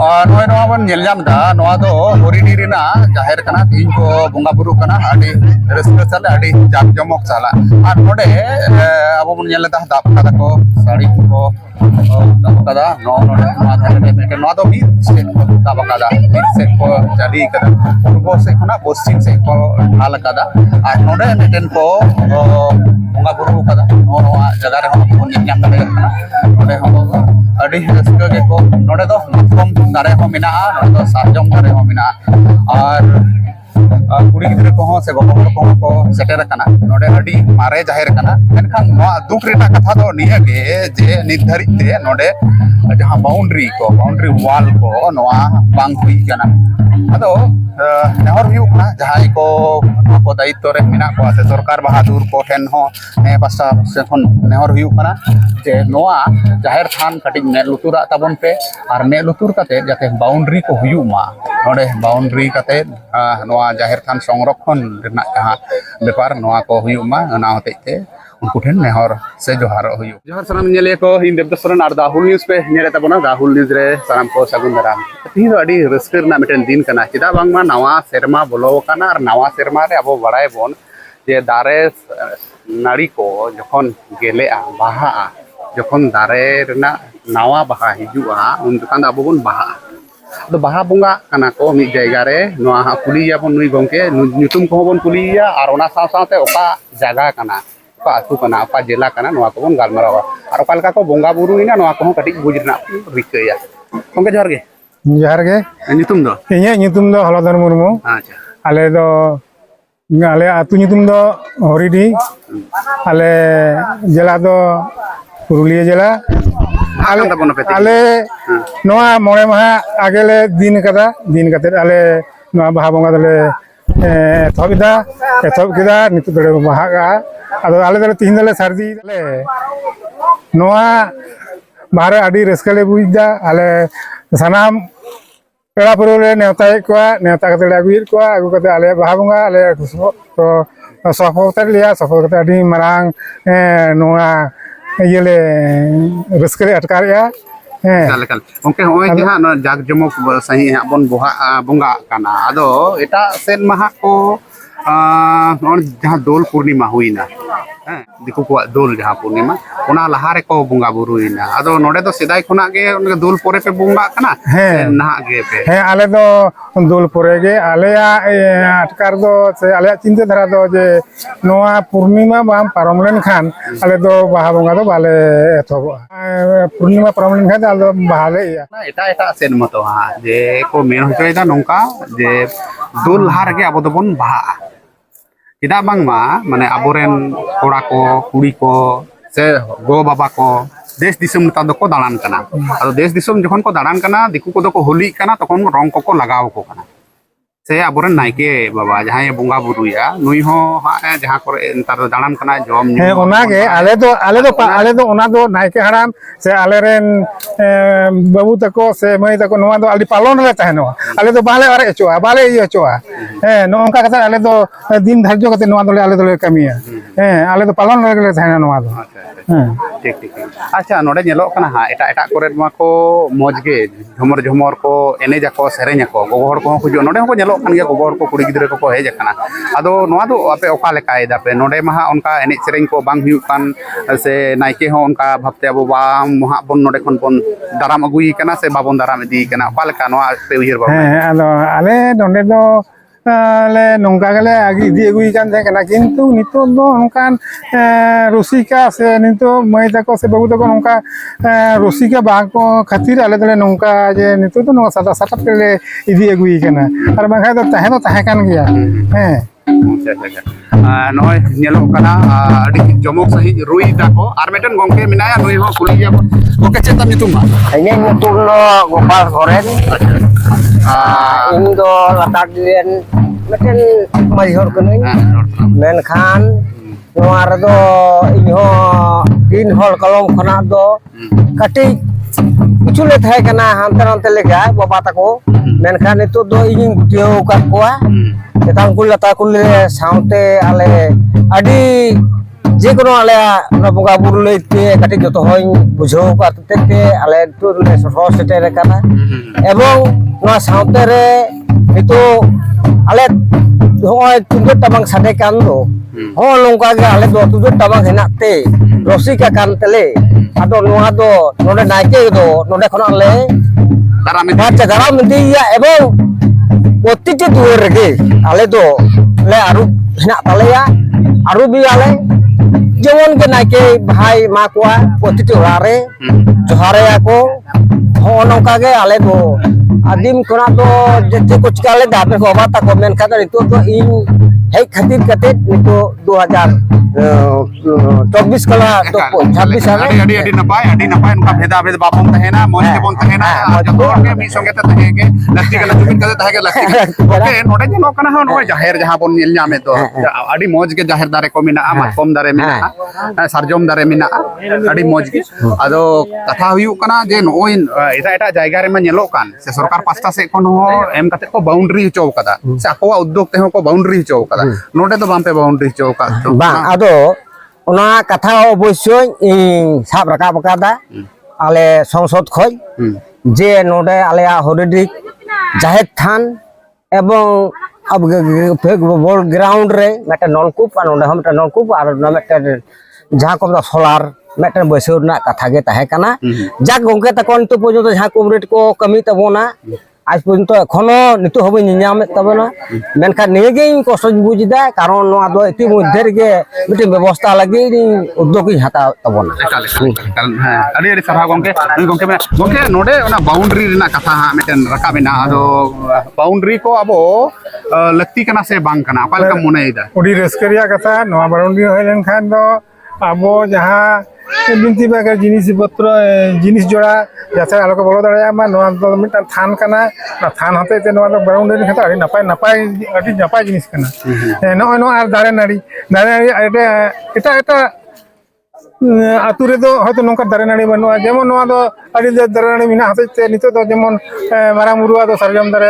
नॉय नवा बन नेल जाम दा नवा दो हरिडी रिना जाहिर कना तीन को बोंगा बुरु कना आडी रस्का साले आडी जाक जमक साला आर नोडे अबो बन नेल दा दाप कदा को साड़ी को दाप कदा नो नोडे नवा धारे मेटे नवा दो बीर से दाप कदा बीर से को जाडी कदा पूर्व से खना पश्चिम से को ढाल कदा आर नोडे मेटेन को बोंगा बुरु कदा नवा जगह रे हम बन नेल जाम कना नोडे हम अड़ी रस्का के को नोडे दो मतकम दारे हो मिना नोडे दो साजम दारे हो मिना और कुड़ी गिद्रे को से गोगो को सेटर कना नोडे अड़ी मारे जाहिर कना मेनखान नोआ दुख रेटा कथा दो निया गे जे निर्धारित ते नोडे जहां बाउंड्री वाल को नोआ बांग हुई कना अदो नेहर हुयु कना जहां को दायित्व रे मिना को से सरकार बहादुर को ठेन हो ने पासा से खन नेहर हुयु कना जे नोआ जाहिर थान कटिंग ने लुतुरा ताबन पे और ने लुतुर काते जाते बाउंड्री को हुयु मा नोडे बाउंड्री काते नोआ जाहिर थान संरक्षण रेना जहां बेपार नोआ को हुयु मा ना होते ते उनको ठेन नेहर से जोहार हुयु जोहार सलाम नेले को इन देवदसरन आर राहुल न्यूज़ पे नेले ताबना राहुल न्यूज़ रे सलाम को सगुन दाराम तीन अड़ी रस्कर ना मिटन दिन कना चिदा बांगमा नवा सेरमा बोलो कना और नवा सेरमा रे अबो बड़ाय बोन जे दारे नाड़ी को जखन गेलेआ बाहा जखन दारे रेना नवा बाहा हिजुआ उन दुकान अबो बोन बाहा तो बाहा बोंगा कना को मी जायगा रे नवा कुलिया बोन नुई गंके नुतुम को बोन कुलिया और ओना साथे ओका जगह कना ओका आतु कना ओका जिला कना नवा को बोन गालमारावा और ओका लका को बोंगा बुरुइना नवा को कटिक बुजरना रिकैया गंके जोहार गे नुतुम दो हलधर मुर्मू अच्छा आले आतु नुतुम दो हरिडी आले जिला दो पुरुलिया जिला आले नवा मोड़े माह आगे ले दिन कते आले नवा बाहा बोंगा दले एथब केदा नितु दले बाहा आदो आले दले तीन दले सर्दी दले नवा बाहरे आडी रस्कले बुझदा आले सानाम पेड़ा पुरुले नेवता कते अगुर को आगु कते आले बाहा बोंगा आले तो सफलता लिया सफल कते मारांग नवा येले रस्कले अटकारिया ओके होय जहां जाग जमक सही बन बोंगा काना आदो एटा सेन माहा को जहां दोल पूर्णिमा हुईना दिकु को दोल जहां पूर्णिमा ओना लहा रे को बोंगा बुरुइना आदो नोडे दो सिदाय खुना गे दोल पोरे पे बोंगा कना ना गे पे आले दो दोल पोरे गे आले अटकार दो से आले चिंता धारा दो जे नोआ पूर्णिमा बाम पारम लेन खान आले दो बाहा बोंगा दो बाले एथबो पूर्णिमा पारम लेन खान आले बाले एटा एटा सेन मतो हा जे को मेन होचयदा नोंका जे दोल लहा रे अब दो बन बाहा चिदा बांगमा माने आबोरेन कोड़ा को कुड़ी को से गो बाबा को देश दिसम नता दो को दालान कना आदो देश दिसम जखन को दालान कना दिकु को दो को होली कना तखन रंग को लगाव को कना से आबोरेन नायके बाबा जहां बुंगा बुरुया नुई हो हा जहां करे इंतर दालान कना जम हे ओना गे आले दो ओना दो नायके हराम से आले रेन बाबू तको से मई तको नवा दो आली पालन रे तहनो आले दो बाले अरे चोआ बाले इयो चोआ नो ओंका कथा आले दो दिन धार्य कते नवा दो आले दो कमिया आले दो पालन रे तहनो नवा दो ठीक अच्छा नोडे नेलो कना हा एटा एटा करे मा को मौजगे झमर को एने जाको सेरेnya को गोगोहर को खुजो नोडे को नेलो कन गे गोगोहर को कुड़ी गिदरे को हेज कना आदो नोवा दो आपे ओका लेकाय दापे नोडे मा उनका एने सेरेኝ को बांग हुयु कान से नायके हो उनका भक्ते अब बाम महा बन नोडे खन बन दाराम अगुई कना से बाबन दाराम इदी कना ओका लेका नोवा पे उहिर बा आदो आले नोडे दो ले नौका गले आगे इदी अगुई कान थे कना किंतु नितो दो नौकान रसिका से नितो मई तको से बाबू तको नौका रसिका बाग को खातिर आले दले नौका जे नितो तो नौका साटा साटा ले इदी अगुई कना और बाखा तो तहे कान गया हैं नय नेलो कना अडी जमक सही रुई दाको आर मेटन गंके मिनाया नुई हो कुलिया ओके चेता नितुम ini nyutul lo gopal koren ini do latar dilian meten mayhor kene menkhan noar do ini ho din hol kolom khona do kati kuchule thai kana hantar hantar lega baba tako menkhan itu do ini gudio ka koa ketang kul lata kul saute ale adi जे कोनो आले बंगा बुरु लेते कटी जतो होय बुझो का तते आले तो सठो सेटेर काना एवं ना साउते रे नितो आले होय तुजो तबंग साडे कान दो हो लंका गे आले दो तुजो तबंग हेनाते रसिका कान तले आदो नोआ दो नोडे नाइके दो नोडे खना ले दाराम दिया एवं प्रतिटी दुर रेगे आले दो ले आरु हेना तलेया आरु भी आले जेमन के नाके भाई मा कोआ प्रतिटी ओरारे जोहारे को हो नौका गे आले दो आदिम कोना दो जेते कुछ काले दाबे को बाता को मेन खातर तो इन हे खातिर कते नितो 2024 कला तो 26 आवे अडी नपाय उनका भेदा भेद बापम तहेना मोज के बोन तहेना जतो के मी संगे तहेगे लक्ति के जुमिन कते तहेगे लक्ति ओके नोडे जनो कना हो नो जाहेर जहां बोन नेल न्यामे तो अडी मोज के जाहेर दारे को मिना मातकम दारे मिना सारजम दारे मिना अडी मोज के आदो कथा हुयु कना जे नोइन एटा एटा जायगा रे में नेलो कान से सरकार पास्ता से कोन हो एम कते को बाउंड्री चौ कदा से अकोवा उद्योग ते हो को बाउंड्री चौ कदा नोडे तो बाम पे बाउंड्री चौ का बा आदो ओना कथा अवश्य साब राकाब कादा आले संसद खय जे नोडे आले हरिडिक जाहेर थान एवं अब बॉल ग्राउंड रे मेटे नलकूप नोडे हम मेटे नलकूप और मेटे जहां को सोलार मेटे बैसो ना कथा गे ताहे काना जा गंके तक तो पर्यंत जहां कमरेट को कमी तबोना आज पर्यंत एखोनो नितो हबे नियामे तबना मेनखा नेगे कष्ट बुझदा कारण नो आदो इति मध्य रे मिटे व्यवस्था लगी उद्योग हता तबना कारण अडी अडी सभा गंके में गंके नोडे ओना बाउंड्री रेना कथा मेटन रकाबेना आदो बाउंड्री को अबो लक्ति कना से बांग कना अकाल का मोनेदा उडी रेस्करिया कथा नवा बाउंड्री होइलेन खान दो आबो जहां बिनती बागर जिनिस पत्र जिनिस जोड़ा जाते आलो को बोलो दाड़ा मा नवा तो मिटन थान कना थान होते ते नवा बाउंड्री खता अडी नपाय जिनिस कना नो आर दारे नाड़ी एटा आतु रे दो हयतो नोंका दारे नाड़ी बनुआ जेमन नवा दो अडी दारे नाड़ी मिना हते ते नितो दो जेमन मारा मुरुआ दो सरजम दारे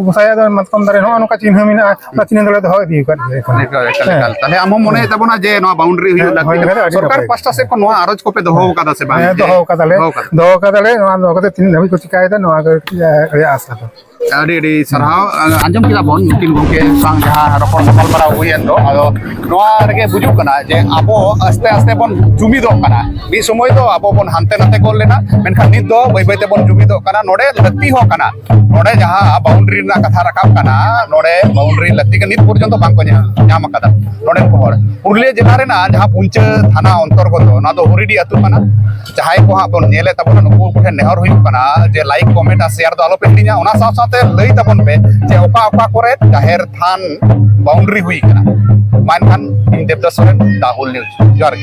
गोसाया दो मतकम दारे नो नोका चिन्ह मिना चिन्ह दले दो होय दी कर ताले हम मोने तबना जे नो बाउंड्री हुई लगती सरकार पास्ता से को नो आरोज को पे दो कादा से बांग दो कादाले नो कते तीन धबी को चिकायदा नो रे आशा दो अडी अडी सरहाव अंजम किला बोन मुकिन गंके सांग जहां रपन सफल बरा हुयन दो आदो नोआ रेगे बुजु कना जे आबो आस्ते आस्ते बोन जुमिदो कना बी समय दो आबो बोन हानते नाते कोल लेना मेनखा नित दो बाय बायते बोन जुमिदो कना नोडे लत्ती हो कना नोडे जहां बाउंड्री ना कथा रकाब कना नोडे बाउंड्री लत्ती के नित पर्यंत बांको ᱧᱟᱢ ᱟᱠᱟᱫᱟ नोडे को हर पुरुलिया जिला रेना जहां पुंच थाना अंतर्गत ना दो हुरिडी अतु कना जहां को हा बोन नेले तबन नुकु कोठे नेहर हुयु कना जे लाइक कमेंट आ शेयर दो आलो पे हिडिया ओना साथ साथ लई तबन पे जे ओका ओका करे जाहेर थान बाउंड्री हुई कना मानखान देवदास सोरेन दाहुल न्यूज जॉर्ज।